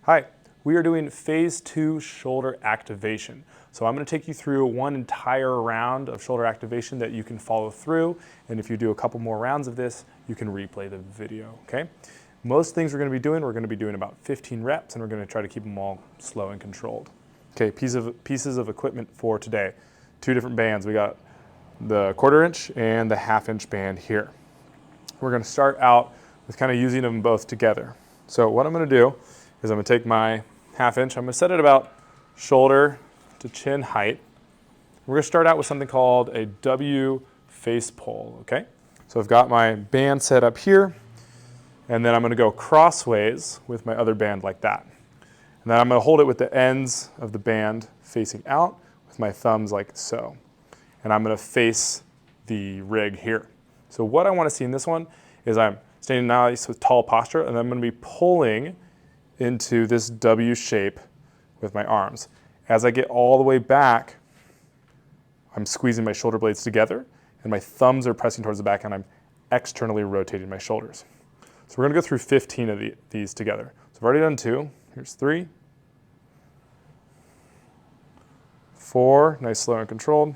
Hi, we are doing phase 2 shoulder activation. So I'm going to take you through one entire round of shoulder activation that you can follow through, and if you do a couple more rounds of this, you can replay the video, okay? Most things we're going to be doing about 15 reps, and we're going to try to keep them all slow and controlled. Okay, pieces of equipment for today. 2 different bands. We got the 1/4 inch and the 1/2 inch band here. We're going to start out with kind of using them both together. So what I'm going to do is I'm going to take my 1/2 inch, I'm going to set it about shoulder to chin height. We're going to start out with something called a W face pull, okay? So I've got my band set up here, and then I'm going to go crossways with my other band like that. And then I'm going to hold it with the ends of the band facing out with my thumbs like so. And I'm going to face the rig here. So what I want to see in this one is I'm standing nice with tall posture, and I'm going to be pulling into this W shape with my arms. As I get all the way back, I'm squeezing my shoulder blades together, and my thumbs are pressing towards the back, and I'm externally rotating my shoulders. So we're going to go through 15 of these together. So I've already done 2. Here's 3, 4, nice, slow, and controlled.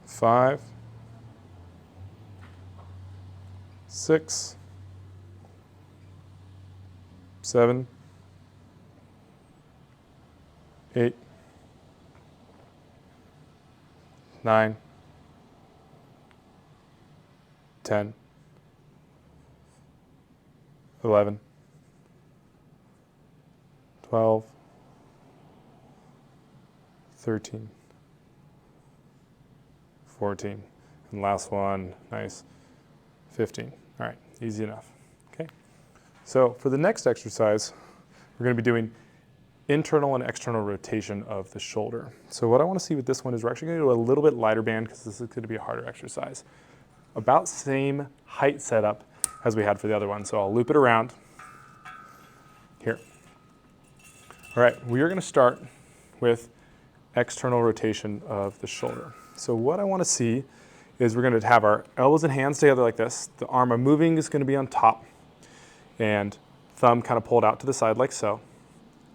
5, 6, 7, 8, 9, 10, 11, 12, 13, 14, and last one, nice, 15. All right, easy enough, okay? So for the next exercise, we're going to be doing internal and external rotation of the shoulder. So what I want to see with this one is we're actually going to do a little bit lighter band because this is going to be a harder exercise. About same height setup as we had for the other one. So I'll loop it around here. All right, we are going to start with external rotation of the shoulder. So what I want to see is we're going to have our elbows and hands together like this. The arm I'm moving is going to be on top, and thumb kind of pulled out to the side like so.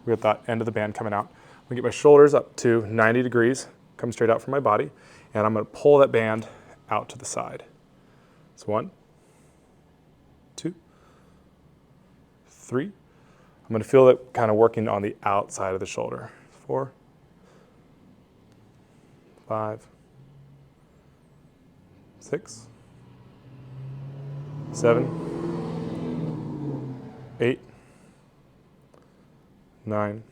We got that end of the band coming out. I'm going to get my shoulders up to 90 degrees, come straight out from my body, and I'm going to pull that band out to the side. So 1, 2, 3. I'm going to feel it kind of working on the outside of the shoulder. 4, 5, 6, 7, 8, 9,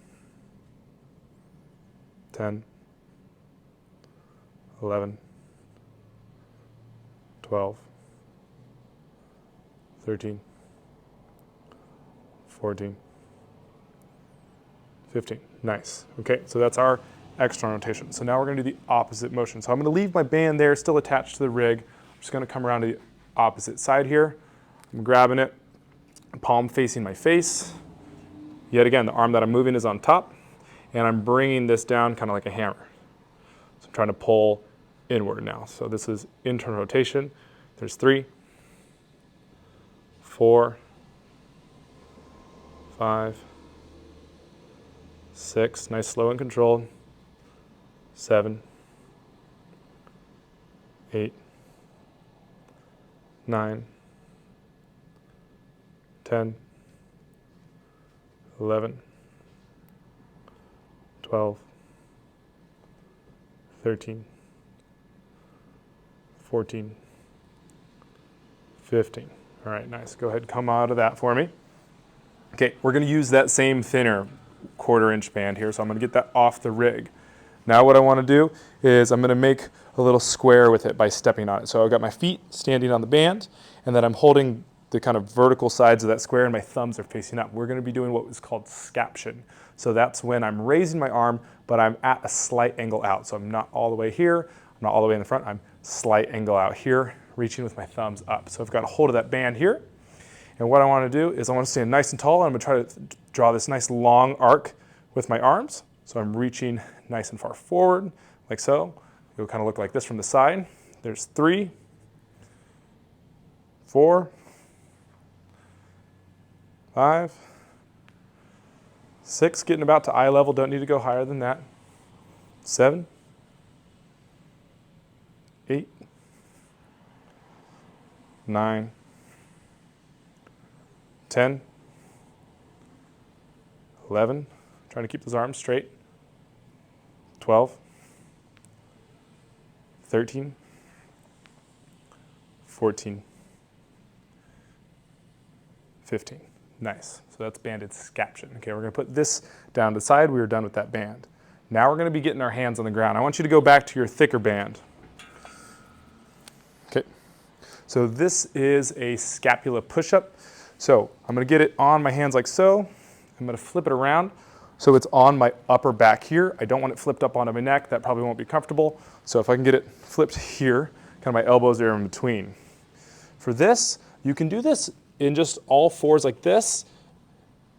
10, 11, 12, 13, 14, 15. Nice. Okay, so that's our external rotation. So now we're going to do the opposite motion. So I'm going to leave my band there still attached to the rig. I'm just going to come around to the opposite side here. I'm grabbing it, palm facing my face. Yet again, the arm that I'm moving is on top, and I'm bringing this down kind of like a hammer. So I'm trying to pull inward now. So this is internal rotation. There's 3, 4, 5, 6, nice, slow and controlled. 7, 8, 9, 10, 11, 12, 13, 14, 15. All right, nice. Go ahead and come out of that for me. Okay, we're going to use that same thinner 1/4 inch band here, so I'm going to get that off the rig. Now what I want to do is I'm going to make a little square with it by stepping on it. So I've got my feet standing on the band, and then I'm holding the kind of vertical sides of that square, and my thumbs are facing up. We're going to be doing what is called Scaption. So that's when I'm raising my arm, but I'm at a slight angle out. So I'm not all the way here, I'm not all the way in the front, I'm slight angle out here, reaching with my thumbs up. So I've got a hold of that band here. And what I want to do is I want to stand nice and tall, and I'm going to try to draw this nice long arc with my arms. So I'm reaching nice and far forward, like so. It'll kind of look like this from the side. There's 3, 4, 5, 6, getting about to eye level, don't need to go higher than that. 7, 8, 9, 10, 11, trying to keep those arms straight. 12, 13, 14, 15. Nice. So that's banded scaption. Okay, we're going to put this down to the side. We were done with that band. Now we're going to be getting our hands on the ground. I want you to go back to your thicker band. Okay. So this is a scapula push-up. So I'm going to get it on my hands like so. I'm going to flip it around so it's on my upper back here. I don't want it flipped up onto my neck. That probably won't be comfortable. So if I can get it flipped here, kind of my elbows are in between. For this, you can do this in just all fours like this,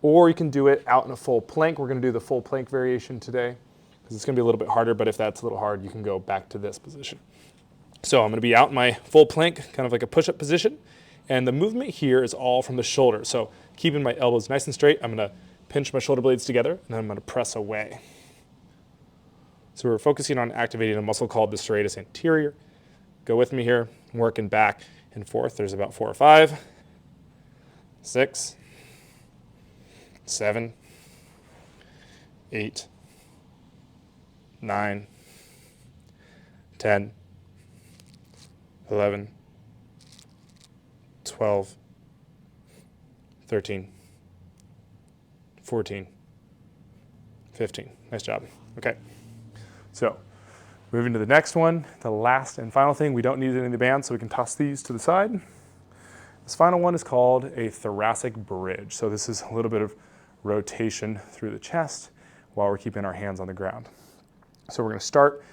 or you can do it out in a full plank. We're going to do the full plank variation today because it's going to be a little bit harder, but if that's a little hard, you can go back to this position. So I'm going to be out in my full plank, kind of like a push-up position, and the movement here is all from the shoulder. So keeping my elbows nice and straight, I'm going to pinch my shoulder blades together, and then I'm going to press away. So we're focusing on activating a muscle called the serratus anterior. Go with me here, working back and forth. There's about 4 or 5, 6, 7, 8, 9, 10, 11, 12, 13, 14, 15. Nice job. Okay. So moving to the next one, the last and final thing. We don't need any of the bands, so we can toss these to the side. This final one is called a thoracic bridge. So this is a little bit of rotation through the chest while we're keeping our hands on the ground. So we're going to start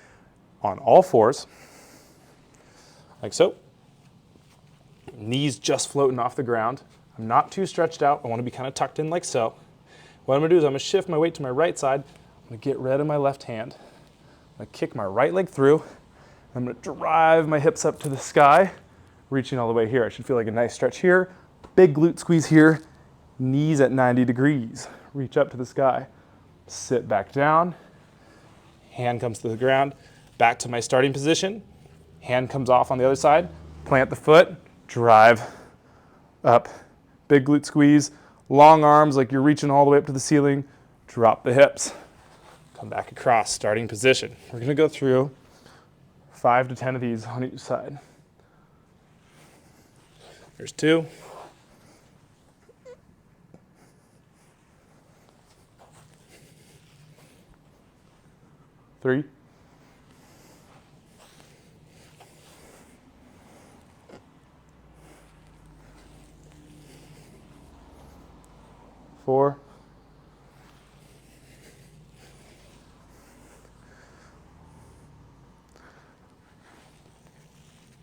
on all fours, like so. Knees just floating off the ground. I'm not too stretched out. I want to be kind of tucked in like so. What I'm going to do is I'm going to shift my weight to my right side. I'm going to get rid of my left hand. I'm going to kick my right leg through. I'm going to drive my hips up to the sky, reaching all the way here. I should feel like a nice stretch here. Big glute squeeze here. Knees at 90 degrees. Reach up to the sky. Sit back down. Hand comes to the ground. Back to my starting position. Hand comes off on the other side. Plant the foot. Drive up. Big glute squeeze. Long arms like you're reaching all the way up to the ceiling. Drop the hips. Come back across, starting position. We're going to go through 5 to 10 of these on each side. There's 2. 3. 4.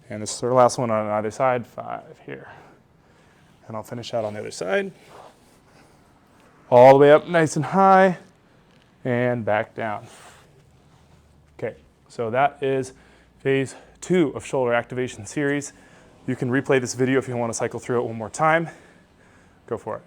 And this is our last one on either side, 5 here. And I'll finish out on the other side. All the way up nice and high, and back down. Okay, so that is phase 2 of shoulder activation series. You can replay this video if you want to cycle through it one more time. Go for it.